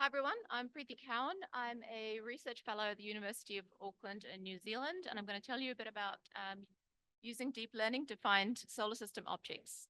Hi everyone, I'm Preeti Cowan. I'm a research fellow at the University of Auckland in New Zealand, and I'm going to tell you a bit about using deep learning to find solar system objects.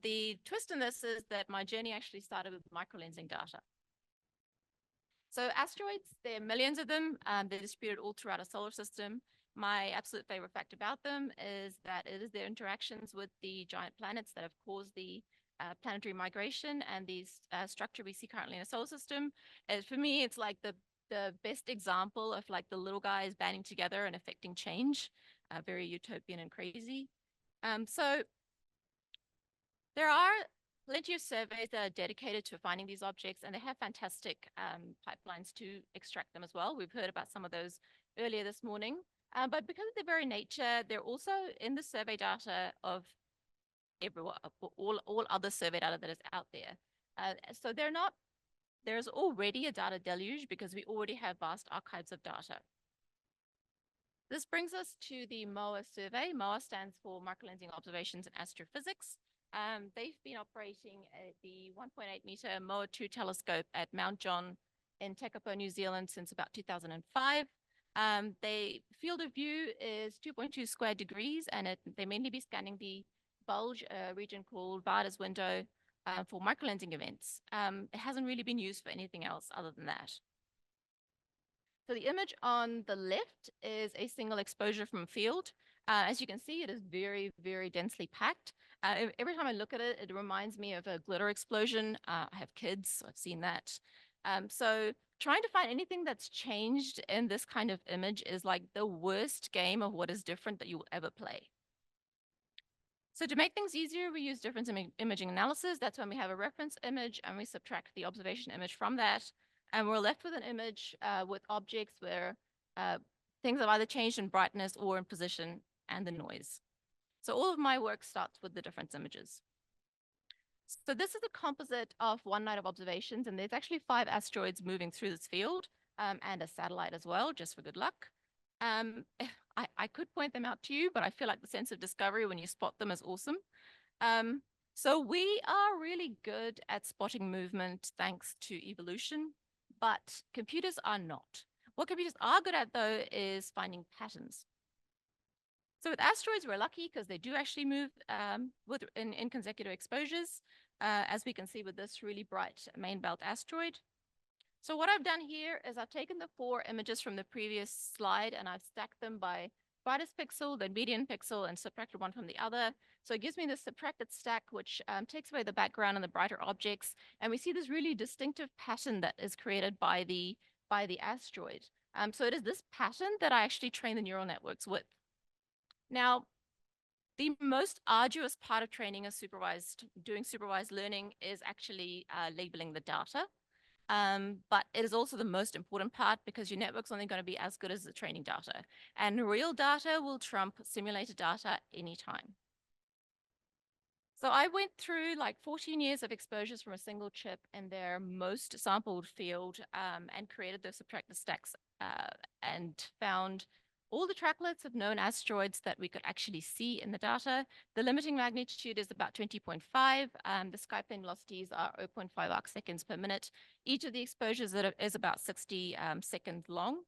The twist in this is that my journey actually started with microlensing data. So asteroids, there are millions of them. They're distributed all throughout a solar system. My absolute favorite fact about them is that it is their interactions with the giant planets that have caused the planetary migration and these structure we see currently in a solar system. For me, it's like the best example of like the little guys banding together and affecting change, very utopian and crazy. So there are plenty of surveys that are dedicated to finding these objects, and they have fantastic pipelines to extract them as well. We've heard about some of those earlier this morning. But because of their very nature, they're also in the survey data of everyone, all other survey data that is out there. So there's already a data deluge because we already have vast archives of data. This brings us to the MOA survey. MOA stands for Microlensing Observations in Astrophysics. They've been operating at the 1.8 meter MOA 2 telescope at Mount John in Tekapo, New Zealand since about 2005. The field of view is 2.2 square degrees, and they mainly be scanning the bulge region called Varda's window for microlensing events. It hasn't really been used for anything else other than that. So the image on the left is a single exposure from a field. As you can see, it is very, very densely packed. Every time I look at it, it reminds me of a glitter explosion. I have kids, so I've seen that. So trying to find anything that's changed in this kind of image is like the worst game of what is different that you will ever play. So to make things easier, we use difference imaging analysis. That's when we have a reference image and we subtract the observation image from that. And we're left with an image with objects where things have either changed in brightness or in position and the noise. So all of my work starts with the difference images. So this is a composite of one night of observations, and there's actually 5 asteroids moving through this field and a satellite as well, just for good luck. I could point them out to you, but I feel like the sense of discovery when you spot them is awesome. So we are really good at spotting movement thanks to evolution, but computers are not. What computers are good at, though, is finding patterns. So with asteroids, we're lucky because they do actually move in consecutive exposures, as we can see with this really bright main belt asteroid. So what I've done here is I've taken the 4 images from the previous slide and I've stacked them by brightest pixel, then median pixel, and subtracted one from the other. So it gives me this subtracted stack, which takes away the background and the brighter objects. And we see this really distinctive pattern that is created by the asteroid. So it is this pattern that I actually train the neural networks with. Now, the most arduous part of training doing supervised learning is actually labeling the data. But it is also the most important part because your network's only going to be as good as the training data. And real data will trump simulated data anytime. So I went through like 14 years of exposures from a single chip in their most sampled field and created those subtracted stacks and found all the tracklets of known asteroids that we could actually see in the data. The limiting magnitude is about 20.5. The sky plane velocities are 0.5 arc seconds per minute. Each of the exposures is about 60 seconds long.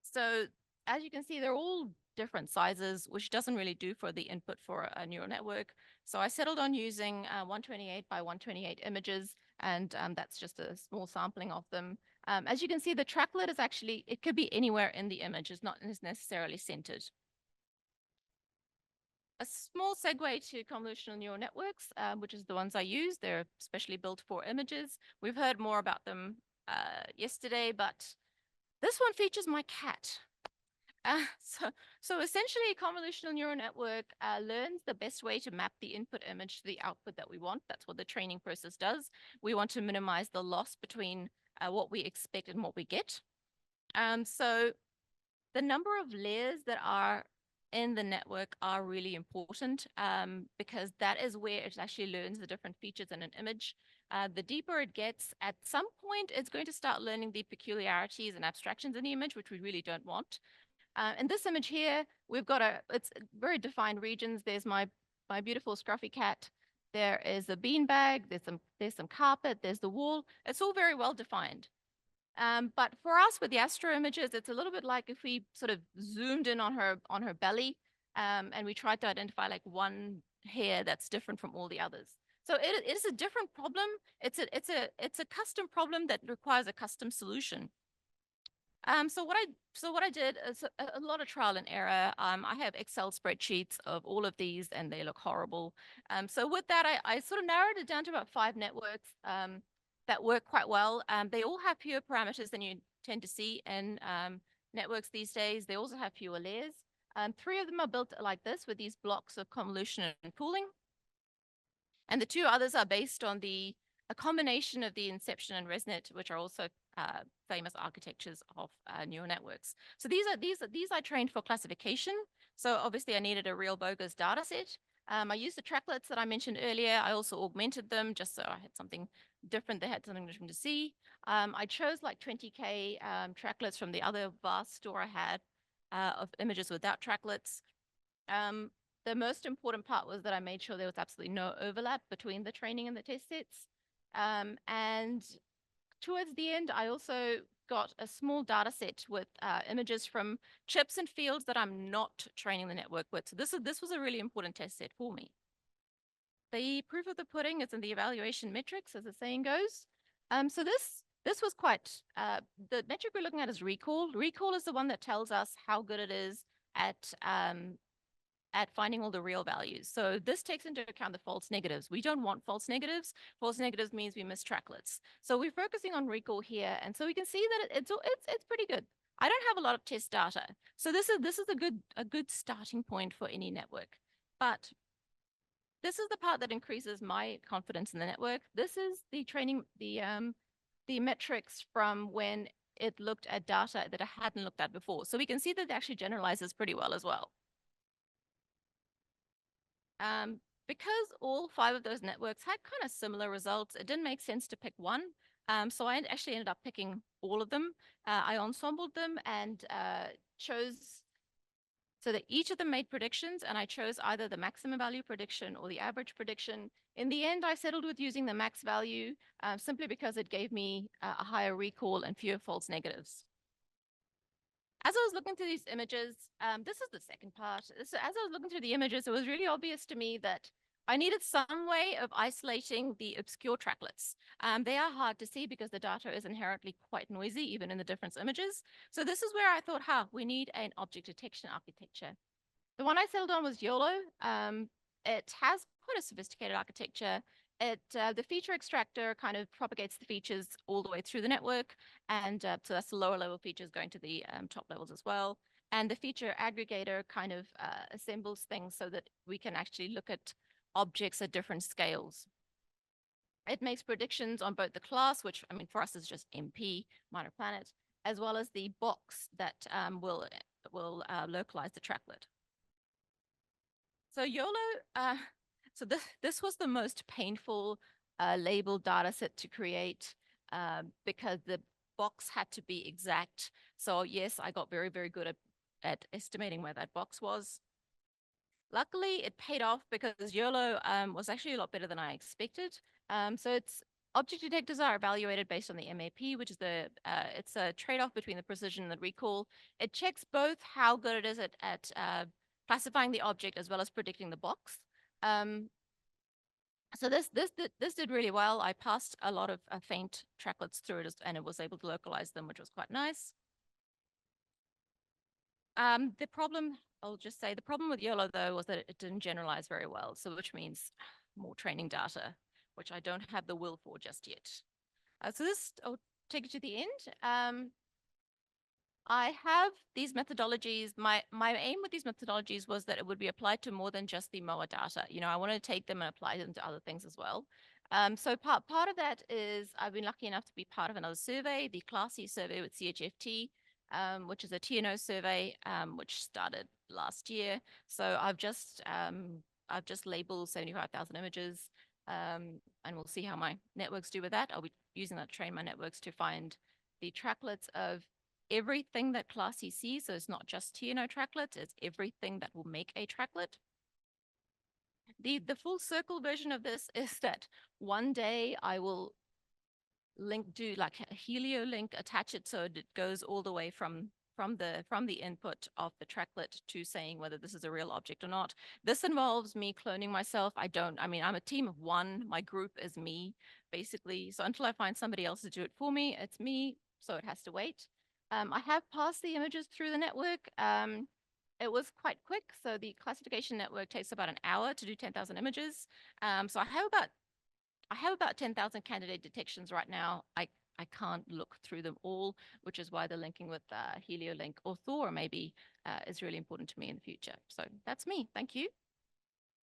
So as you can see, they're all different sizes, which doesn't really do for the input for a neural network. So I settled on using 128 by 128 images, and that's just a small sampling of them. As you can see, the tracklet is actually, it could be anywhere in the image. It's not necessarily centered. A small segue to convolutional neural networks, which is the ones I use. They're specially built for images. We've heard more about them yesterday, but this one features my cat. So essentially, a convolutional neural network learns the best way to map the input image to the output that we want. That's what the training process does. We want to minimize the loss between what we expect and what we get. So the number of layers that are in the network are really important because that is where it actually learns the different features in an image. The deeper it gets, at some point, it's going to start learning the peculiarities and abstractions in the image, which we really don't want. In this image here, we've got it's very defined regions. There's my beautiful scruffy cat. there is a beanbag, there's some carpet, there's the wall. It's all very well defined. But for us with the astro images, it's a little bit like if we sort of zoomed in on her belly, and we tried to identify like one hair that's different from all the others. So it is a different problem. It's a custom problem that requires a custom solution. So what I did is a lot of trial and error. I have Excel spreadsheets of all of these, and they look horrible. So with that, I sort of narrowed it down to about 5 networks that work quite well. They all have fewer parameters than you tend to see in networks these days. They also have fewer layers. 3 of them are built like this with these blocks of convolution and pooling. And the 2 others are based on a combination of the Inception and ResNet, which are also famous architectures of neural networks. So these I trained for classification. So obviously I needed a real bogus data set. I used the tracklets that I mentioned earlier. I also augmented them just so I had something different. They had something different to see. I chose like 20K tracklets from the other vast store I had of images without tracklets. The most important part was that I made sure there was absolutely no overlap between the training and the test sets. And towards the end, I also got a small data set with images from chips and fields that I'm not training the network with. So this was a really important test set for me. The proof of the pudding is in the evaluation metrics, as the saying goes. So this was quite, the metric we're looking at is recall. Recall is the one that tells us how good it is at finding all the real values. So this takes into account the false negatives. We don't want false negatives. False negatives means we miss tracklets. So we're focusing on recall here, and so we can see that it's pretty good. I don't have a lot of test data, so this is a good starting point for any network. But this is the part that increases my confidence in the network. This is the training, the metrics from when it looked at data that I hadn't looked at before. So we can see that it actually generalizes pretty well as well. Because all 5 of those networks had kind of similar results, it didn't make sense to pick one. So I actually ended up picking all of them. I ensembled them and chose so that each of them made predictions, and I chose either the maximum value prediction or the average prediction. In the end, I settled with using the max value simply because it gave me a higher recall and fewer false negatives. As I was looking through these images, this is the second part. So as I was looking through the images, it was really obvious to me that I needed some way of isolating the obscure tracklets. They are hard to see because the data is inherently quite noisy, even in the different images. So this is where I thought, we need an object detection architecture. The one I settled on was YOLO. It has quite a sophisticated architecture. The feature extractor kind of propagates the features all the way through the network. And so that's the lower level features going to the top levels as well. And the feature aggregator kind of assembles things so that we can actually look at objects at different scales. It makes predictions on both the class, which I mean for us is just MP, minor planet, as well as the box that will localize the tracklet. So YOLO, so this was the most painful labeled data set to create because the box had to be exact. So yes, I got very, very good at estimating where that box was. Luckily, it paid off because YOLO was actually a lot better than I expected. So object detectors are evaluated based on the MAP, which is it's a trade-off between the precision and the recall. It checks both how good it is at classifying the object as well as predicting the box. So this did really well. I passed a lot of faint tracklets through it, and it was able to localize them, which was quite nice. The problem, I'll just say, the problem with YOLO though was that it didn't generalize very well. So which means more training data, which I don't have the will for just yet. So this, I'll take it to the end. I have these methodologies. My aim with these methodologies was that it would be applied to more than just the MOA data. You know, I want to take them and apply them to other things as well. So part of that is I've been lucky enough to be part of another survey, the Class C survey with CHFT, which is a TNO survey, which started last year. So I've just labeled 75,000 images, and we'll see how my networks do with that. I'll be using that to train my networks to find the tracklets of everything that Class C sees. So it's not just TNO tracklets, it's everything that will make a tracklet. The full circle version of this is that one day I will do like a helio link, attach it so it goes all the way from the input of the tracklet to saying whether this is a real object or not. This involves me cloning myself. I mean, I'm a team of one. My group is me, basically. So until I find somebody else to do it for me, it's me. So it has to wait. I have passed the images through the network. It was quite quick. So the classification network takes about an hour to do 10,000 images. So I have about 10,000 candidate detections right now. I can't look through them all, which is why the linking with HelioLink or Thor maybe is really important to me in the future. So that's me. Thank you.